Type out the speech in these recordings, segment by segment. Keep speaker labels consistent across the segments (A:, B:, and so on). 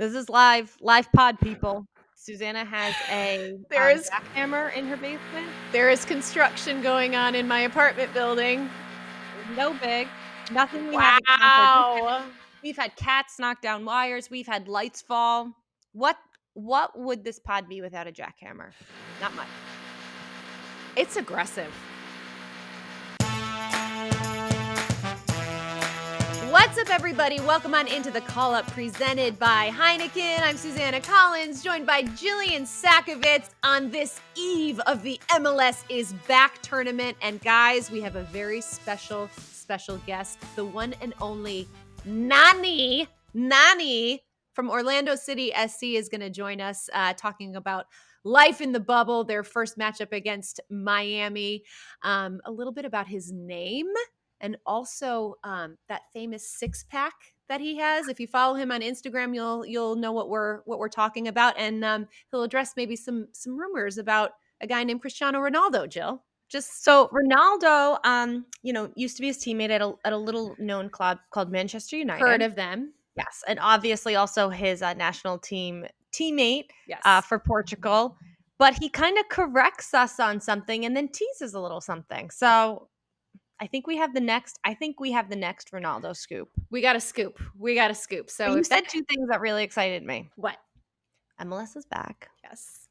A: This is live pod, people. Susannah has a jackhammer in her basement.
B: There is construction going on in my apartment building.
A: No big. Nothing we
B: Wow.
A: haven't. We've had cats knock down wires. We've had lights fall. What would this pod be without a jackhammer? Not much.
B: It's aggressive. What's up, everybody? Welcome on into the Call Up presented by Heineken. I'm Susannah Collins, joined by Jillian Sakovitz on this eve of the MLS is Back tournament. And guys, we have a very special guest, the one and only Nani. Nani from Orlando City SC is going to join us talking about life in the bubble, their first matchup against Miami, a little bit about his name, and also that famous six-pack that he has. If you follow him on Instagram, you'll know what we're talking about, and he'll address maybe some rumors about a guy named Cristiano Ronaldo. Jill,
A: just so Ronaldo, used to be his teammate at a little known club called Manchester United.
B: Heard of them?
A: Yes, and obviously also his national team teammate for Portugal. But he kind of corrects us on something and then teases a little something. So I think we have the next Ronaldo scoop.
B: We got a scoop. So
A: you said two things that really excited me.
B: What?
A: MLS is back.
B: Yes.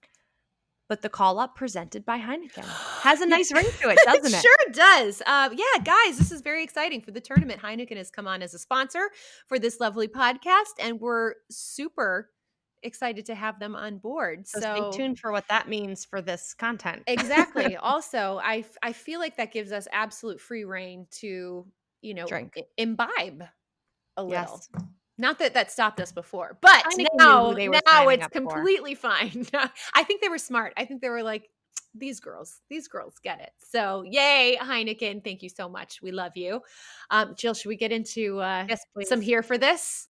A: But the call up presented by Heineken has a nice ring to it, doesn't it?
B: It sure does. Yeah, guys, this is very exciting for the tournament. Heineken has come on as a sponsor for this lovely podcast, and we're super excited to have them on board.
A: So stay tuned for what that means for this content.
B: Exactly. Also, I feel like that gives us absolute free reign to,
A: drink,
B: imbibe a little.
A: Yes.
B: Not that stopped us before, but now it's completely fine. I think they were smart. I think they were like, these girls get it. So yay, Heineken. Thank you so much. We love you. Jill, should we get into some here for this?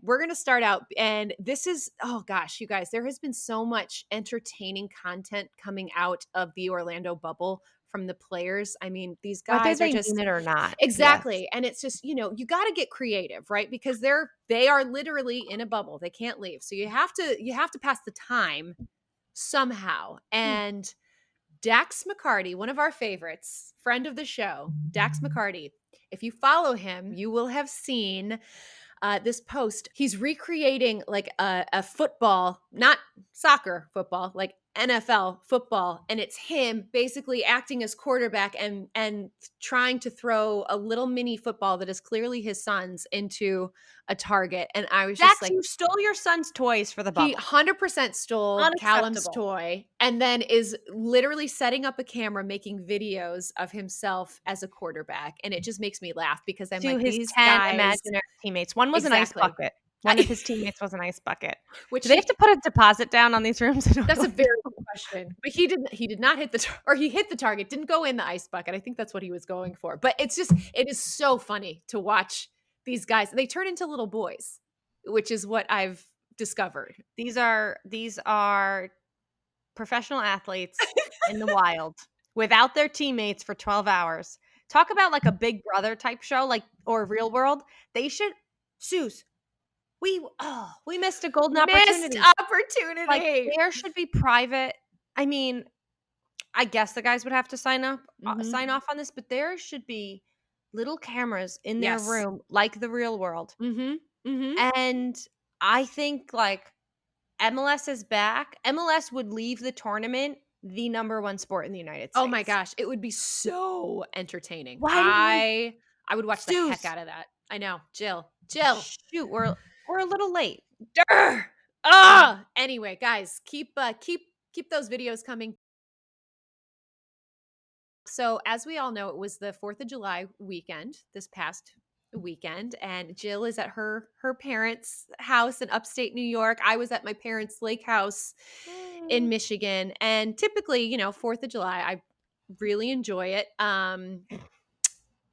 B: We're going to start out, and this is, oh gosh, you guys, there has been so much entertaining content coming out of the Orlando bubble from the players. I mean, these guys
A: are just
B: mean
A: it or not.
B: Exactly. Yes. And it's just, you got to get creative, right? Because they are literally in a bubble. They can't leave. So you have to pass the time somehow. And Dax McCarty, one of our favorites, friend of the show, Dax McCarty, if you follow him, you will have seen this post. He's recreating like a football, not soccer football, like NFL football, and it's him basically acting as quarterback and trying to throw a little mini football that is clearly his son's into a target. And I was just like,
A: you stole your son's toys for the bubble.
B: He 100% stole Callum's toy, and then is literally setting up a camera, making videos of himself as a quarterback, and it just makes me laugh because I'm like,
A: his
B: these
A: 10
B: guys,
A: imaginary teammates. One was an ice bucket. One of his teammates was an ice bucket. Do they have to put a deposit down on these rooms?
B: That's a very good question. But he did not hit he hit the target, didn't go in the ice bucket. I think that's what he was going for. But it is so funny to watch these guys. They turn into little boys, which is what I've discovered.
A: These are professional athletes in the wild without their teammates for 12 hours. Talk about like a Big Brother type show, or Real World. They should, Suze. We missed a golden opportunity.
B: Like,
A: there should be private. I mean, I guess the guys would have to sign off on this, but there should be little cameras in their room, like the Real World. And I think like MLS is back. MLS would leave the tournament the number one sport in the United States.
B: Oh my gosh, it would be so entertaining. I would watch the heck out of that. I know, Jill.
A: Shoot, we're a little late.
B: Anyway, guys, keep those videos coming. So as we all know, it was the 4th of July weekend, this past weekend, and Jill is at her parents' house in upstate New York. I was at my parents' lake house in Michigan. And typically, 4th of July, I really enjoy it.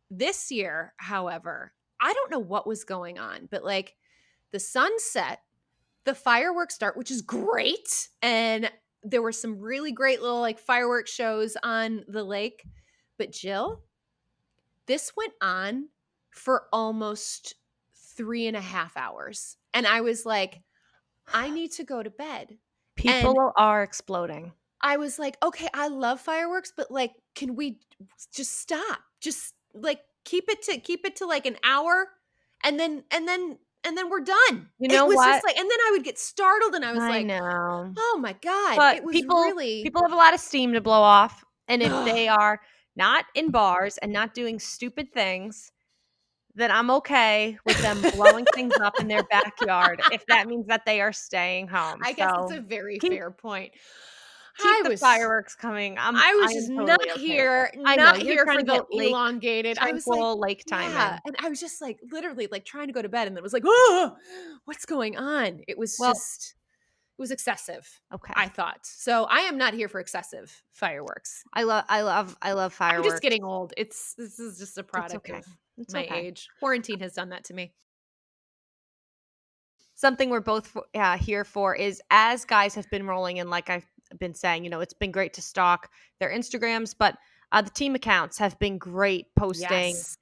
B: This year, however, I don't know what was going on, but like the sun set, the fireworks start, which is great. And there were some really great little like fireworks shows on the lake. But Jill, this went on for almost 3.5 hours. And I was like, I need to go to bed. And
A: People are exploding.
B: I was like, okay, I love fireworks, but like, can we just stop? Just like keep it to like an hour and then we're done.
A: You
B: It
A: know
B: was just
A: what?
B: like, and then I would get startled and I was
A: I
B: like,
A: know.
B: oh my God,
A: But
B: it was
A: people
B: really
A: people have a lot of steam to blow off, and if
B: ugh.
A: they are not in bars and not doing stupid things, then I'm okay with them blowing things up in their backyard if that means that they are staying home.
B: I guess it's
A: So,
B: a very
A: keep
B: fair point.
A: keep
B: I
A: the
B: was
A: fireworks coming.
B: I
A: I
B: was just
A: am totally okay with it. I know,
B: not
A: you're
B: here
A: trying
B: for
A: to get
B: the elongated. I was like,
A: tranquil lake time
B: yeah,
A: in.
B: and I was just like literally like trying to go to bed and then it was like, "Oh, what's going on?"
A: Well,
B: It was excessive,
A: okay.
B: I thought. So I am not here for excessive fireworks.
A: I love
B: I'm just
A: fireworks.
B: getting old. This is just a
A: It's
B: product
A: okay.
B: of
A: It's
B: my
A: okay.
B: age. Quarantine has done that to me.
A: Something we're both here for is, as guys have been rolling in, like I've been saying, it's been great to stalk their Instagrams, but the team accounts have been great posting,
B: Yes.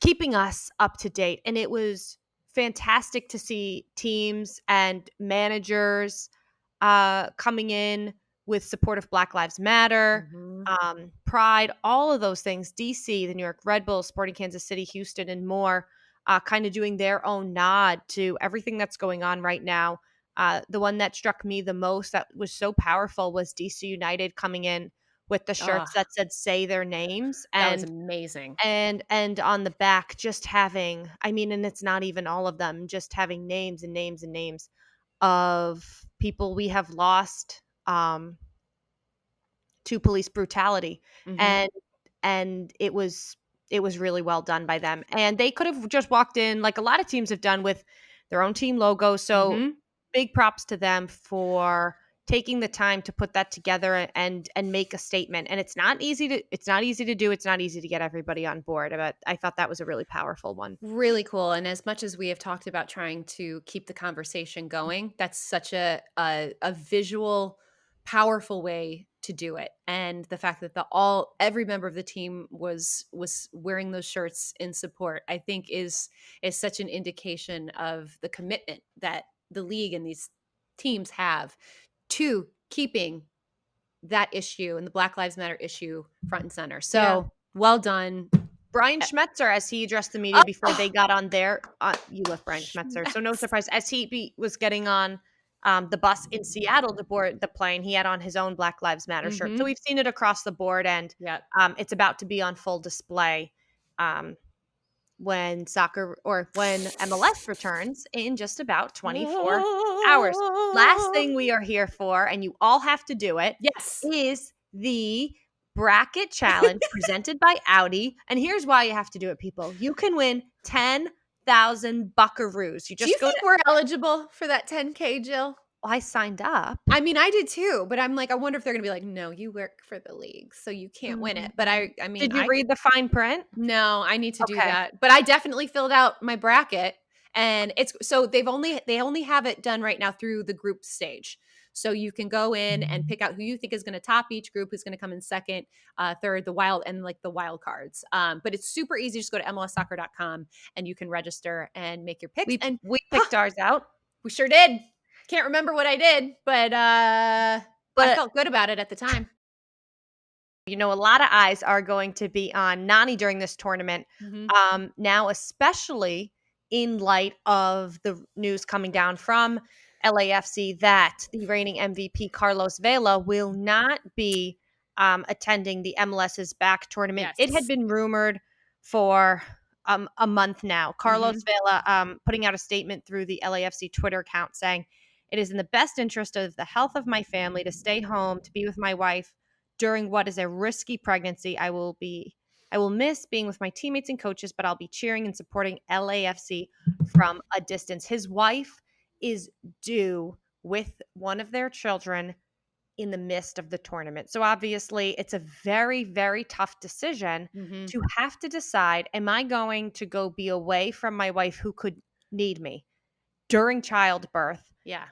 A: keeping us up to date. And it was fantastic to see teams and managers coming in with support of Black Lives Matter,
B: Mhm.
A: Pride, all of those things. DC, the New York Red Bulls, Sporting Kansas City, Houston, and more, kind of doing their own nod to everything that's going on right now. The one that struck me the most, that was so powerful, was DC United coming in with the shirts
B: Ah,
A: that said "Say Their Names,"
B: that was
A: and
B: amazing.
A: on the back just having, I mean, and it's not even all of them, just having names and names and names of people we have lost to police brutality.
B: Mhm.
A: And it was really well done by them, and they could have just walked in like a lot of teams have done with their own team logo. So
B: Mhm.
A: big props to them for taking the time to put that together and make a statement. And it's not easy to do. It's not easy to get everybody on board, but I thought that was a really powerful one.
B: Really cool. And as much as we have talked about trying to keep the conversation going, that's such a visual, powerful way to do it. And the fact that every member of the team was wearing those shirts in support, I think is such an indication of the commitment that the league and these teams have to keeping that issue and the Black Lives Matter issue front and center.
A: Yeah.
B: So well done.
A: Brian Schmetzer, as he addressed the media before they
B: Oh,
A: got on their you love Brian Schmetzer, so no
B: Schmetz.
A: surprise. As was getting on the bus in Seattle to board the plane, he had on his own Black Lives Matter shirt. So
B: Mhm.
A: we've seen it across the board, and
B: Yep.
A: it's about to be on full display um, when MLS returns in just about 24 hours. Last thing we are here for, and you all have to do it,
B: Yes.
A: is the bracket challenge presented by Audi. And here's why you have to do it, people. You can win 10,000 buckaroos. You
B: Do you
A: just go
B: think
A: to,
B: we're eligible for that 10K, Jill?
A: I signed up.
B: I mean, I did too, but I'm like, I wonder if they're gonna be like, no, you work for the league, so you can't win
A: Mm.
B: it. But I mean,
A: Did you read the fine print?
B: no, I need to do
A: Okay.
B: that. But I definitely filled out my bracket and it's so they only have it done right now through the group stage. So you can go in and pick out who you think is going to top each group, who's going to come in second, third, the wild and like the wild cards. But it's super easy. Just go to mlssoccer.com and you can register and make your picks.
A: We
B: And
A: we picked ours out,
B: we sure did. Can't remember what I did, but I
A: but
B: felt good about it at the time.
A: a lot of eyes are going to be on Nani during this tournament.
B: Mm-hmm.
A: Now, especially in light of the news coming down from LAFC that the reigning MVP Carlos Vela will not be attending the MLS's back tournament. It had
B: Yes.
A: been rumored for a month now. Carlos
B: Mm-hmm.
A: Vela putting out a statement through the LAFC Twitter account saying, "It is in the best interest of the health of my family to stay home, to be with my wife during what is a risky pregnancy. I will miss being with my teammates and coaches, but I'll be cheering and supporting LAFC from a distance." His wife is due with one of their children in the midst of the tournament. So obviously, it's a very, very tough decision
B: Mm-hmm.
A: to have to decide, am I going to go be away from my wife who could need me during childbirth
B: Yeah.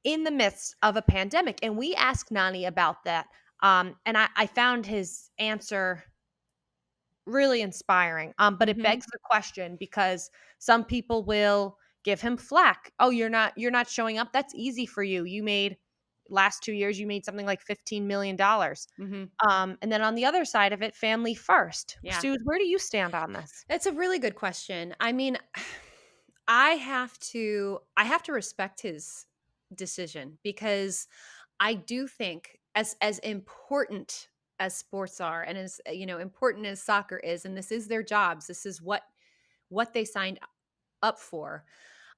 A: in the midst of a pandemic? And we asked Nani about that. And I found his answer really inspiring. But it
B: Mm-hmm.
A: begs the question, because some people will give him flack. Oh, you're not showing up. That's easy for you. You made last 2 years, you made something like $15 million. And then on the other side of it, family first.
B: Yeah.
A: Suze, where do you stand on this?
B: It's a really good question. I mean, I have to respect his decision, because I do think, as important as sports are, and as important as soccer is, and this is their jobs, this is what they signed up for.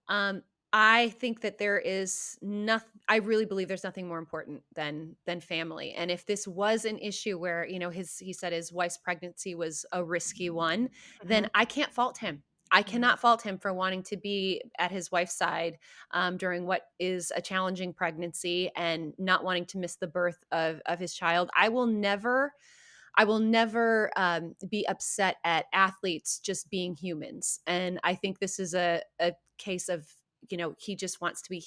B: Um, I think that there is nothing. I really believe there's nothing more important than family. And if this was an issue where he said his wife's pregnancy was a risky one, then I can't fault him. I cannot fault him for wanting to be at his wife's side during what is a challenging pregnancy, and not wanting to miss the birth of his child. I will never be upset at athletes just being humans. And I think this is a case of, he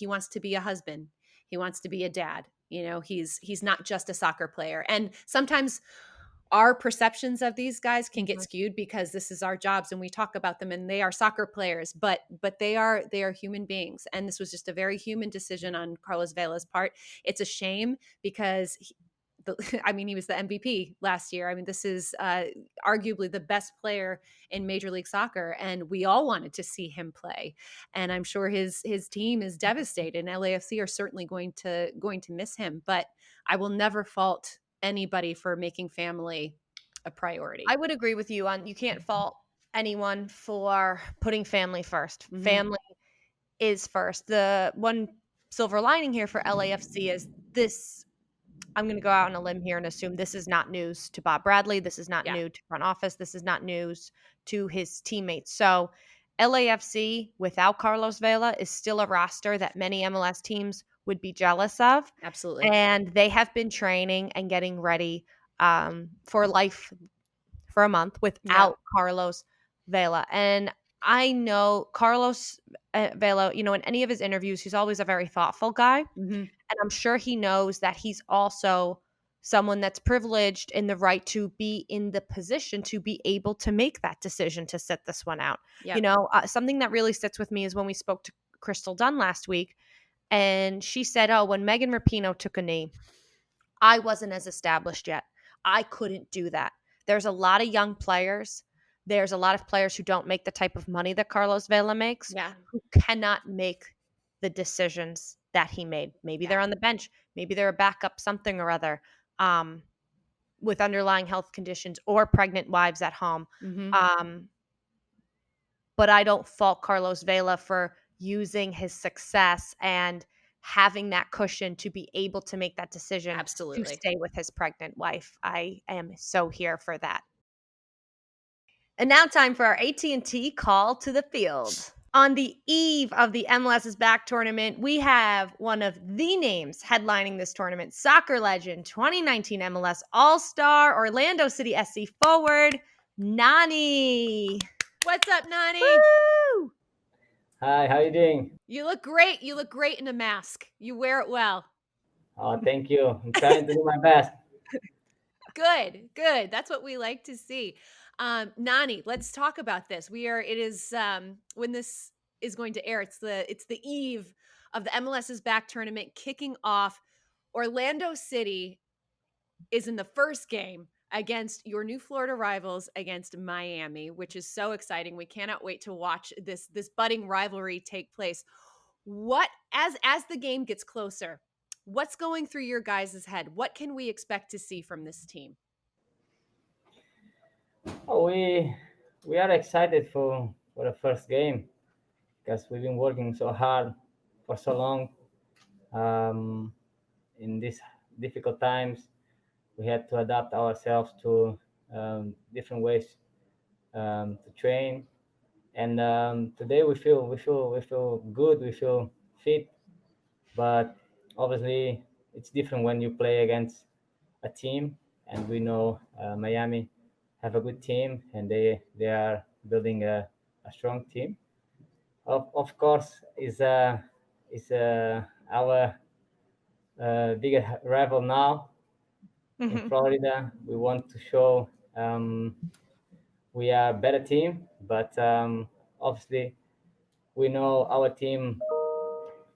B: wants to be a husband. He wants to be a dad. He's not just a soccer player. And sometimes our perceptions of these guys can get skewed, because this is our jobs and we talk about them and they are soccer players, but they are human beings. And this was just a very human decision on Carlos Vela's part. It's a shame, because he was the MVP last year. I mean, this is arguably the best player in Major League Soccer, and we all wanted to see him play. And I'm sure his team is devastated, and LAFC are certainly going to miss him. But I will never fault anybody for making family a priority.
A: I would agree with you on, you can't fault anyone for putting family first. Family is first. The one silver lining here for LAFC is this. I'm going to go out on a limb here and assume this is not news to Bob Bradley. This is not new to front office. This is not news to his teammates. So LAFC without Carlos Vela is still a roster that many MLS teams would be jealous of.
B: Absolutely.
A: And they have been training and getting ready for life for a month without Carlos Vela. And I know Carlos Vela, in any of his interviews, he's always a very thoughtful guy. And I'm sure he knows that he's also someone that's privileged in the right to be in the position to be able to make that decision to sit this one out. Something that really sits with me is when we spoke to Crystal Dunn last week, and she said, when Megan Rapinoe took a knee, I wasn't as established yet. I couldn't do that. There's a lot of young players. There's a lot of players who don't make the type of money that Carlos Vela makes, who cannot make the decisions that he made. Maybe they're on the bench. Maybe they're a backup something or other with underlying health conditions, or pregnant wives at home. But I don't fault Carlos Vela for using his success and having that cushion to be able to make that decision to stay with his pregnant wife. I am so here for that. And now time for our AT&T call to the field. On the eve of the MLS is Back tournament, we have one of the names headlining this tournament, soccer legend, 2019 MLS All-Star, Orlando City SC forward, Nani.
B: What's up, Nani?
A: Woo!
C: Hi, how you doing?
B: You look great. You look great in a mask. You wear it well.
C: Oh, thank you. I'm trying to do my best.
B: Good. That's what we like to see. Nani, let's talk about this. It is when this is going to air, it's the eve of the MLS is Back tournament kicking off. Orlando City is in the first game against your new Florida rivals, against Miami, which is so exciting. We cannot wait to watch this budding rivalry take place. What, as the game gets closer, what's going through your guys' head? What can we expect to see from this team?
C: Oh, we are excited for the first game, because we've been working so hard for so long. In these difficult times, we had to adapt ourselves to different ways to train. And today we feel good. We feel fit, but obviously it's different when you play against a team, and we know Miami have a good team, and they are building a strong team. Of course, is our biggest rival now in Florida. We want to show we are a better team, but obviously we know our team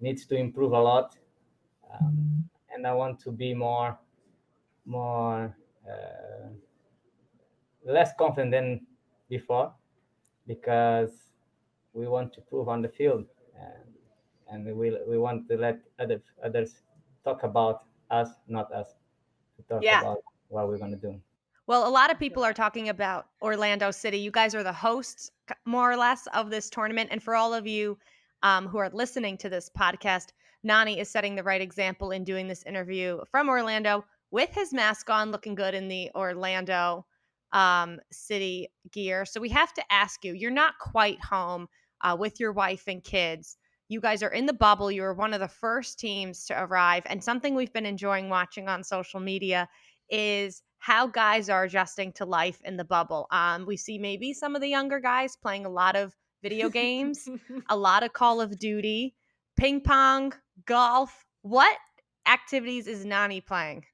C: needs to improve a lot, and I want to be more less confident than before, because we want to prove on the field, and we want to let others talk about us, not us to talk
B: Yeah.
C: about what we're gonna do.
A: Well, a lot of people are talking about Orlando City. You guys are the hosts, more or less, of this tournament. And for all of you who are listening to this podcast, Nani is setting the right example in doing this interview from Orlando with his mask on, looking good in the Orlando City gear. So we have to ask you, you're not quite home with your wife and kids. You guys are in the bubble. You were one of the first teams to arrive. And something we've been enjoying watching on social media is how guys are adjusting to life in the bubble. We see maybe some of the younger guys playing a lot of video games, a lot of Call of Duty, ping pong, golf. What activities is Nani playing?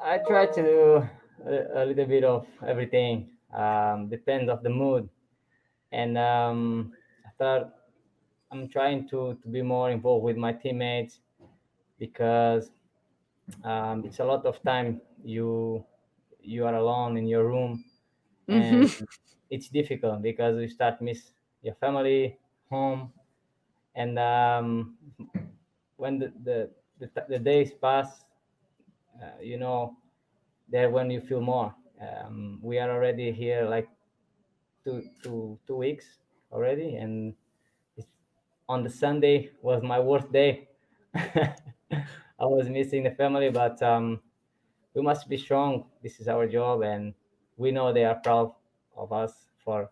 C: I try to do a little bit of everything. Depends of the mood, and I thought I'm trying to be more involved with my teammates, because it's a lot of time you are alone in your room, and it's difficult because you start miss your family, home, and when the days pass, you know, there when you feel more. We are already here like 2 weeks already, and it's, on the Sunday was my worst day. I was missing the family, but we must be strong. This is our job, and we know they are proud of us for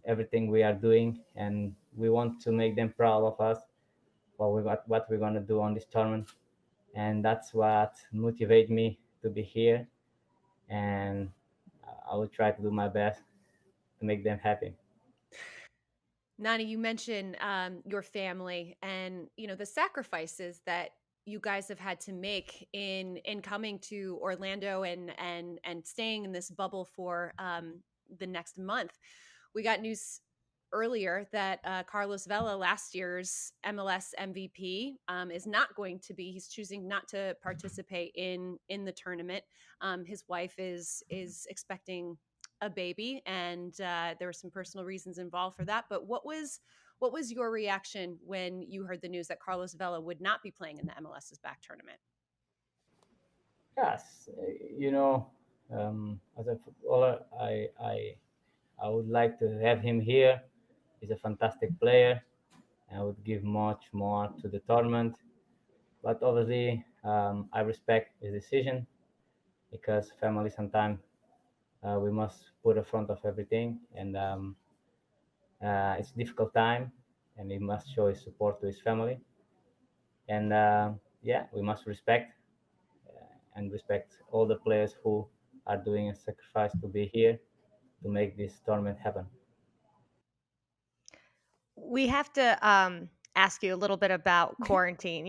C: everything we are doing, and we want to make them proud of us for what we're gonna do on this tournament, and that's what motivates me to be here, and I will try to do my best to make them happy.
B: Nani, you mentioned your family and the sacrifices that you guys have had to make in coming to Orlando and staying in this bubble for the next month. We got news earlier that Carlos Vela, last year's MLS MVP, is not going to be. He's choosing not to participate in the tournament. His wife is expecting a baby, and there were some personal reasons involved for that. But what was your reaction when you heard the news that Carlos Vela would not be playing in the MLS's back tournament?
C: Yes, you know, as a footballer, I would like to have him here. He's a fantastic player, and I would give much more to the tournament. But obviously, I respect his decision, because family sometimes we must put in front of everything, and it's a difficult time, and he must show his support to his family. And yeah, we must respect and respect all the players who are doing a sacrifice to be here to make this tournament happen.
A: We have to ask you a little bit about quarantine.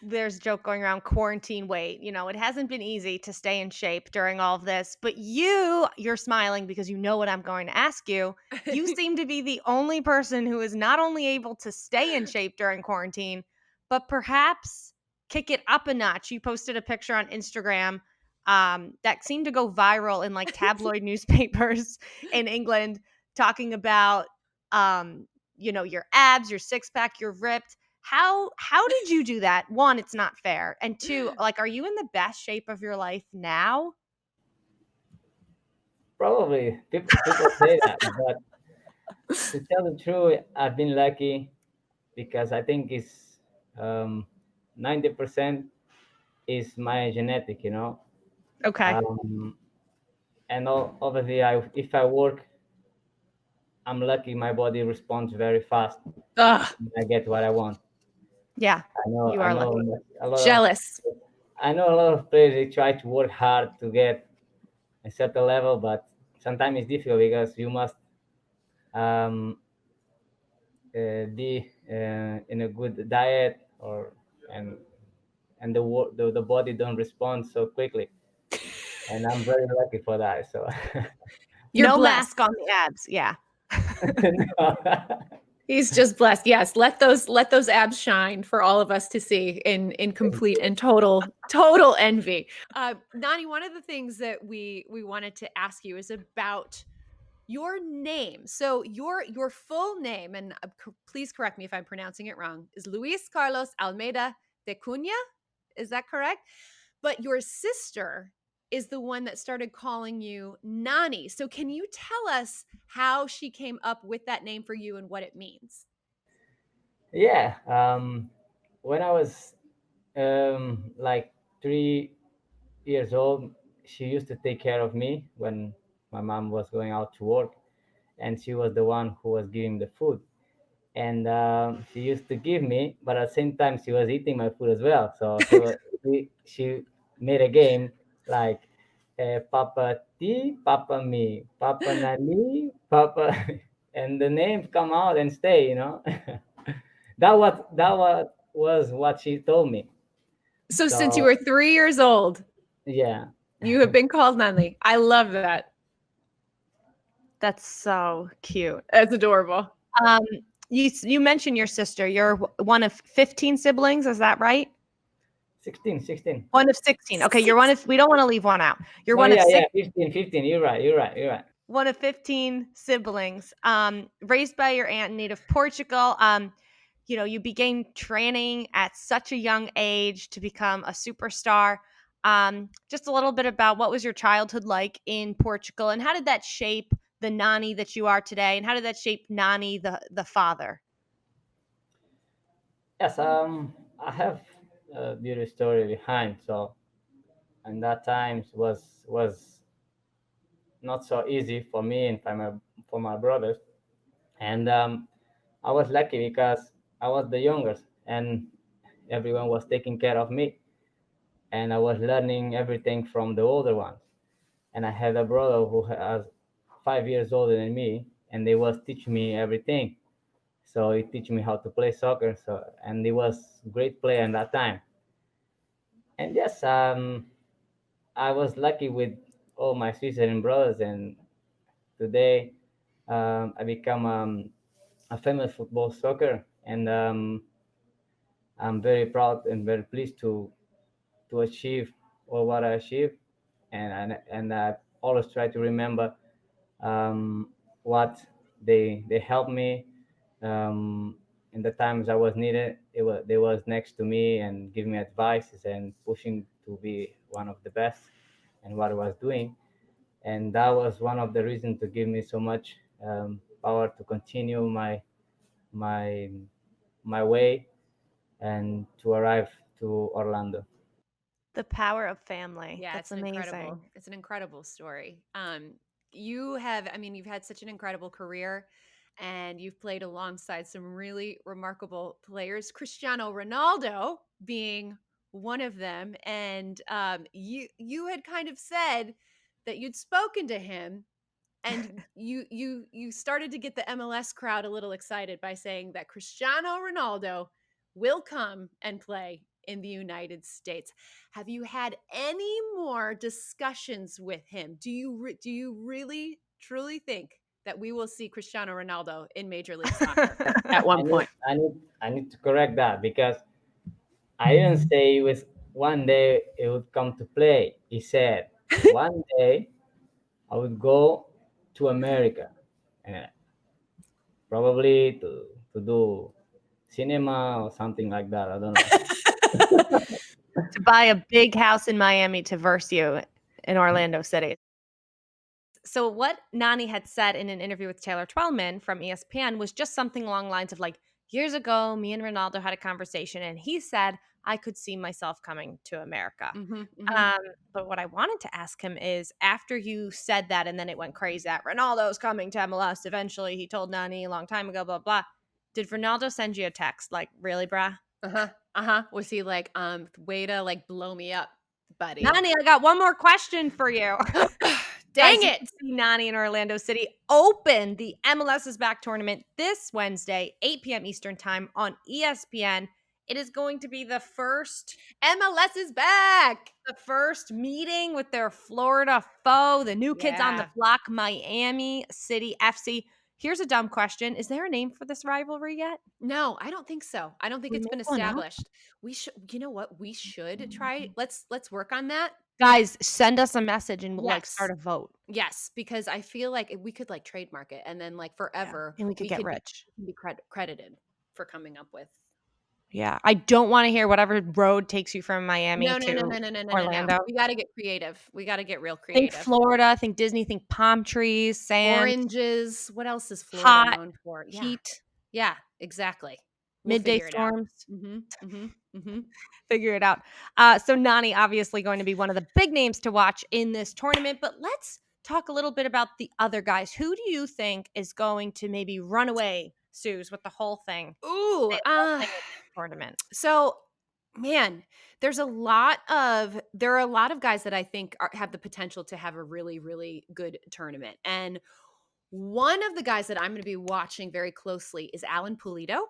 A: There's a joke going around, quarantine weight. It hasn't been easy to stay in shape during all of this, but you're smiling because you know what I'm going to ask you. You seem to be the only person who is not only able to stay in shape during quarantine, but perhaps kick it up a notch. You posted a picture on Instagram that seemed to go viral in like tabloid newspapers in England, talking about your abs, your six pack, you're ripped. How did you do that? One, it's not fair. And two, like, are you in the best shape of your life now?
C: Probably people say that, but to tell the truth, I've been lucky, because I think it's 90% is my genetic,
A: Okay.
C: um, and obviously, if I work, I'm lucky. My body responds very fast.
B: Ugh,
C: And I get what I want.
A: Yeah,
C: I know,
A: you
C: I
A: are
C: know
A: lucky.
C: a lot of,
B: jealous.
C: I know a lot of players. They try to work hard to get a certain level, but sometimes it's difficult, because you must um, be in a good diet, or and the body don't respond so quickly. And I'm very lucky for that. So
B: You're
A: no
B: blessed.
A: mask on the abs. Yeah.
B: He's just blessed. Yes, let those abs shine for all of us to see in complete and total envy. Nani, one of the things that we wanted to ask you is about your name. So your full name, and please correct me if I'm pronouncing it wrong, is Luis Carlos Almeida de Cunha. Is that correct? But your sister is the one that started calling you Nani. So can you tell us how she came up with that name for you and what it means?
C: Yeah. When I was like 3 years old, she used to take care of me when my mom was going out to work, and she was the one who was giving the food. And she used to give me, but at the same time, she was eating my food as well. So she made a game like Papa T, Papa me, Papa Nani, Papa, and the names come out and stay. That was what she told me.
B: So since you
C: So
B: were 3 years old,
C: yeah.
B: you have been called Nani. I love that.
A: That's so cute.
B: That's adorable.
A: Um, you mentioned your sister. You're one of 15 siblings. Is that right?
C: 16.
A: One of 16. Okay, we don't want to leave one out. You're
C: No,
A: one of
C: yeah,
A: 16.
C: 15. You're right.
A: One of 15 siblings, raised by your aunt and native Portugal. You began training at such a young age to become a superstar. Just a little bit about what was your childhood like in Portugal, and how did that shape the Nani that you are today, and how did that shape Nani, the father?
C: Yes, I have a beauty story behind. So, and that times was not so easy for me and for my brothers. And I was lucky because I was the youngest, and everyone was taking care of me, and I was learning everything from the older ones. And I had a brother who was 5 years older than me, and they was teaching me everything. So he teach me how to play soccer. So and he was great player in that time. And yes, I was lucky with all my sisters and brothers, and today I become a famous football soccer, and I'm very proud and very pleased to achieve all what I achieved, and I always try to remember what they helped me in the times I was needed. They was next to me and give me advices and pushing to be one of the best in what I was doing, and that was one of the reasons to give me so much power to continue my my way and to arrive to Orlando.
A: The power of family.
B: Yeah,
A: That's amazing.
B: it's an incredible story. You've had such an incredible career, and you've played alongside some really remarkable players, Cristiano Ronaldo being one of them. And you had kind of said that you'd spoken to him, and you started to get the MLS crowd a little excited by saying that Cristiano Ronaldo will come and play in the United States. Have you had any more discussions with him? Do you really truly think that we will see Cristiano Ronaldo in Major League Soccer at
C: I
B: one
C: need
B: point?
C: I need I need to correct that because I didn't say it was one day it would come to play. He said one day I would go to America, and probably to do cinema or something like that. I don't know.
A: To buy a big house in Miami to verse you in Orlando City. So what Nani had said in an interview with Taylor Twellman from ESPN was just something along the lines of like, years ago, me and Ronaldo had a conversation, and he said I could see myself coming to America. Um, but what I wanted to ask him is, after you said that, and then it went crazy that Ronaldo's coming to MLS eventually, he told Nani a long time ago, blah blah. Did Ronaldo send you a text like, really, brah?
B: Was he like, way to like blow me up, buddy?
A: Nani, I got one more question for you.
B: Dang
A: Guys, you
B: it.
A: can see Nani in Orlando City open the MLS is Back tournament this Wednesday, 8 p.m. Eastern Time on ESPN. It is going to be the first
B: MLS is back.
A: meeting with their Florida foe, the new kids on the
B: Yeah.
A: block, Miami City FC. Here's a dumb question. Is there a name for this rivalry yet?
B: No, I don't think so. I don't think
A: We
B: it's
A: make
B: been
A: one up?
B: established. We should, you know what? We should try. Let's work on that.
A: Guys, send us a message and we'll, like,
B: Yes.
A: start a vote.
B: Yes, because I feel like we could like trademark it and then like
A: Yeah,
B: forever
A: and we could
B: we
A: get
B: could
A: rich.
B: be credited for coming up with.
A: Yeah, I don't wanna hear whatever road takes you from Miami
B: No, no, no,
A: to
B: no, no, no, no, no, no.
A: Orlando.
B: We got to get creative. We got to get real
A: Think
B: creative.
A: Florida, think Disney, think palm trees, sand,
B: Oranges. What else is Florida
A: hot,
B: known for? Yeah.
A: heat,
B: Yeah, exactly. We'll
A: midday
B: figure it out.
A: storms.
B: Mhm. Mhm. Mhm.
A: Figure it out. So Nani obviously going to be one of the big names to watch in this tournament, but let's talk a little bit about the other guys. Who do you think is going to maybe run away, Suze, with the whole thing?
B: Ooh,
A: The whole thing with this tournament.
B: so man, there are a lot of guys that I think have the potential to have a really really good tournament. And one of the guys that I'm going to be watching very closely is Alan Pulido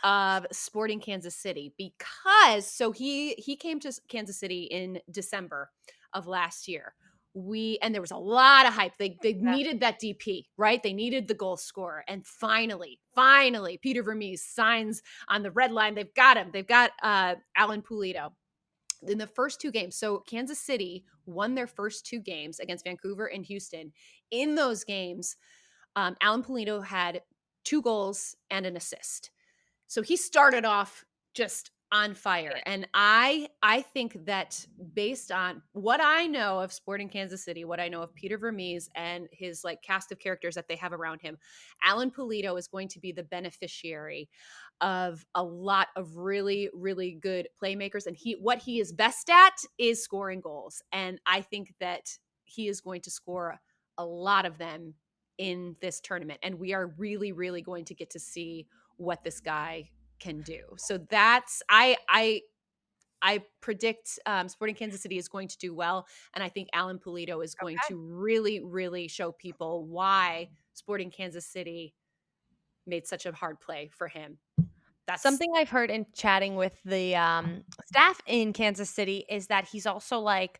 B: of Sporting Kansas City, because he came to Kansas City in December of last year. And there was a lot of hype. They
A: Yeah.
B: needed that DP, right? They needed the goal scorer. And finally, Peter Vermees signs on the red line. They've got him. They've got Alan Pulido in the first two games. So Kansas City won their first two games against Vancouver and Houston. In those games, Alan Pulido had 2 goals and an assist. So he started off just on fire. And I think that based on what I know of Sporting Kansas City, what I know of Peter Vermees and his like cast of characters that they have around him, Alan Pulido is going to be the beneficiary of a lot of really really good playmakers, and what he is best at is scoring goals. And I think that he is going to score a lot of them in this tournament, and we are really really going to get to see what this guy can do. So that's I predict Sporting Kansas City is going to do well, and I think Alan Pulido is going
A: Okay.
B: to really really show people why Sporting Kansas City made such a hard play for him. That's
A: Something I've heard in chatting with the staff in Kansas City is that he's also like,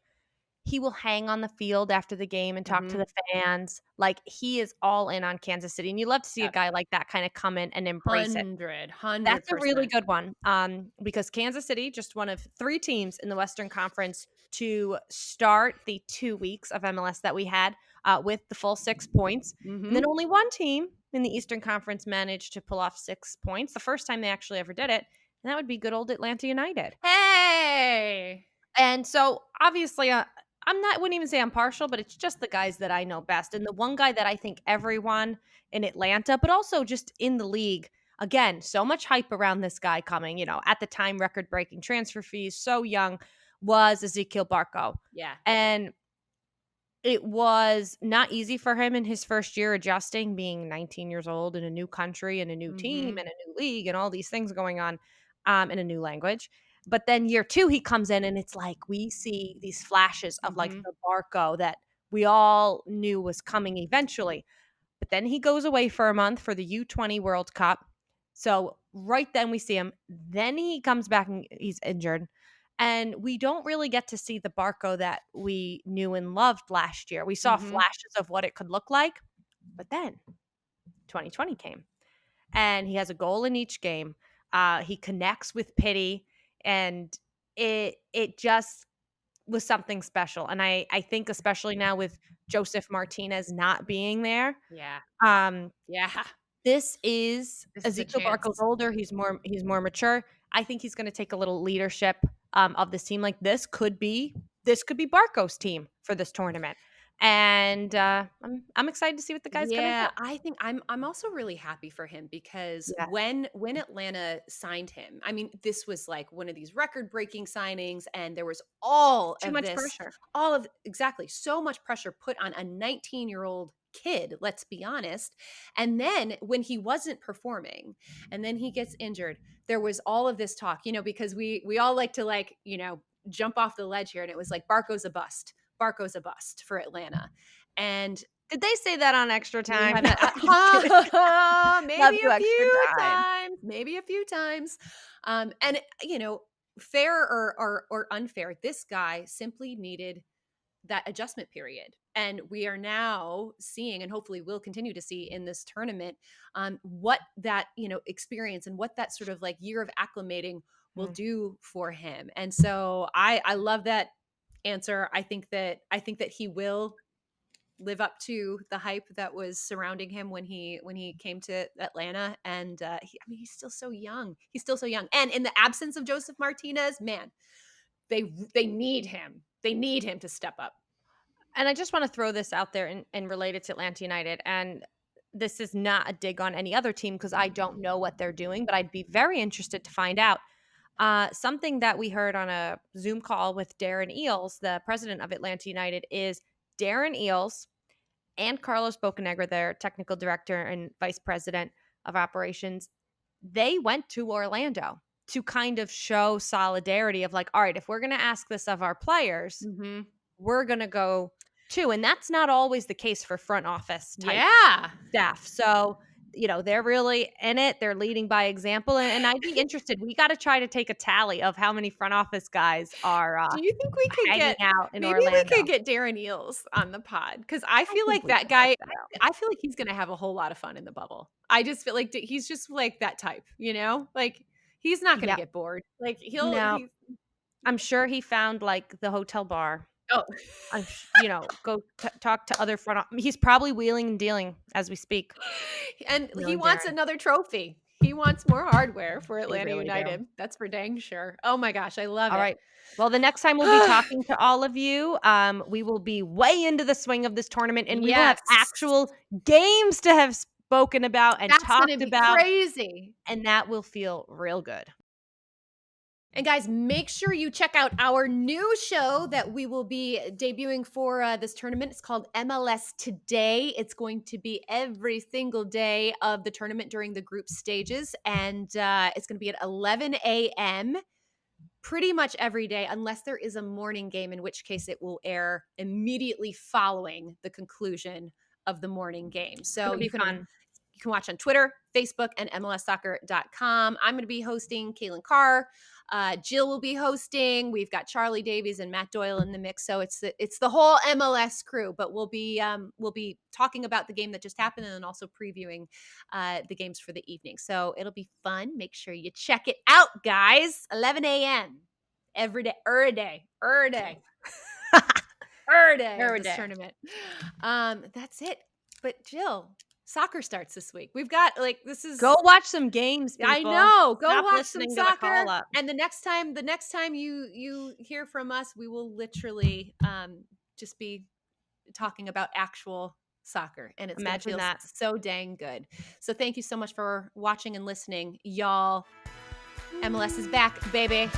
A: he will hang on the field after the game and talk to
B: mhm,
A: the fans. Like, he is all in on Kansas City, and you love to see a
B: yep,
A: guy like that kind of come in and embrace it.
B: 100
A: That's a really
B: 100%.
A: good one, because Kansas City, just one of 3 teams in the Western Conference to start the 2 weeks of MLS that we had, with the full 6 points, and then
B: Mhm.
A: only one team in the Eastern Conference managed to pull off 6 points, the first time they actually ever did it, and that would be good old Atlanta United.
B: Hey.
A: And so, obviously, wouldn't even say I'm partial, but it's just the guys that I know best. And the one guy that I think everyone in Atlanta, but also just in the league, again, so much hype around this guy coming, at the time, record breaking transfer fees, so young, was Ezequiel Barco.
B: Yeah.
A: And it was not easy for him in his first year adjusting, being 19 years old in a new country and a new team
B: Mhm.
A: and a new league and all these things going on, in a new language. But then year 2, he comes in and it's like we see these flashes of like
B: Mhm.
A: the Barco that we all knew was coming eventually. But then he goes away for a month for the U20 World Cup. So right then we see him. Then he comes back and he's injured. And we don't really get to see the Barco that we knew and loved last year. We saw
B: Mhm.
A: flashes of what it could look like, but then 2020 came and he has a goal in each game. He connects with Pity, and it just was something special. And I think especially now with Joseph Martinez not being there,
B: Yeah.
A: um,
B: Yeah.
A: this is
B: This is a
A: Ezekiel Barco's
B: chance.
A: older, he's more mature. I think he's gonna take a little leadership, of this team. Like, this could be Barco's team for this tournament, and, I'm excited to see what the guy's gonna do.
B: Yeah, I think I'm also really happy for him because
A: Yeah,
B: when Atlanta signed him, I mean, this was like one of these record-breaking signings, and there was
A: too much pressure.
B: all of exactly, so much pressure put on a 19-year-old kid, let's be honest. And then when he wasn't performing and then he gets injured, there was all of this talk, because we all like to jump off the ledge here, and it was like Barco's a bust. Barco's a bust for Atlanta. And
A: Did they say that on Extra Time?
B: Maybe
A: Love you,
B: a
A: Extra
B: few
A: Time.
B: times. Maybe a few times. And fair or unfair, this guy simply needed that adjustment period. And we are now seeing, and hopefully we'll continue to see in this tournament, what that, experience and what that sort of like year of acclimating will do for him. And so I love that answer. I think that he will live up to the hype that was surrounding him when he came to Atlanta. And he's still so young. He's still so young. And in the absence of Joseph Martinez, man, they need him. They need him to step up.
A: And I just want to throw this out there and relate it to Atlanta United. And this is not a dig on any other team because I don't know what they're doing, but I'd be very interested to find out. Something that we heard on a Zoom call with Darren Eales, the president of Atlanta United, is Darren Eales and Carlos Bocanegra, their technical director and vice president of operations, they went to Orlando to kind of show solidarity of like, all right, if we're going to ask this of our players, we're going to go too. And that's not always the case for front office type staff. So, they're really in it. They're leading by example. And I'd be interested. We got to try to take a tally of how many front office guys are
B: Do you think we could
A: hanging out in
B: maybe
A: Orlando.
B: we could get Darren Eales on the pod? Because I feel like that guy, I feel like he's going to have a whole lot of fun in the bubble. I just feel like he's just like that type, like he's not going to get bored. Like
A: I'm sure he found like the hotel bar.
B: Oh,
A: go talk to other he's probably wheeling and dealing as we speak.
B: And he wants another trophy. He wants more hardware for Atlanta United.
A: Do.
B: That's for dang sure. Oh my gosh, I love it.
A: All right. Well, the next time we'll be talking to all of you, we will be way into the swing of this tournament, and we will have actual games to have spoken about and talked about.
B: Crazy.
A: And that will feel real good.
B: And guys, make sure you check out our new show that we will be debuting for this tournament. It's called MLS Today. It's going to be every single day of the tournament during the group stages. And it's going to be at 11 a.m. pretty much every day, unless there is a morning game, in which case it will air immediately following the conclusion of the morning game. So you can watch on Twitter, Facebook, and MLSsoccer.com. I'm going to be hosting. Kaylin Carr. Jill will be hosting. We've got Charlie Davies and Matt Doyle in the mix. So it's the whole MLS crew, but we'll be talking about the game that just happened and then also previewing the games for the evening. So it'll be fun. Make sure you check it out, guys. 11 a.m. every day, this tournament. That's it. But Jill, soccer starts this week. We've got
A: go watch some games, people.
B: I know. Go
A: Stop
B: watch some soccer.
A: The
B: and the next time you hear from us, we will literally just be talking about actual soccer, and it's
A: imagine that
B: so dang good. So thank you so much for watching and listening, y'all. MLS is back, baby.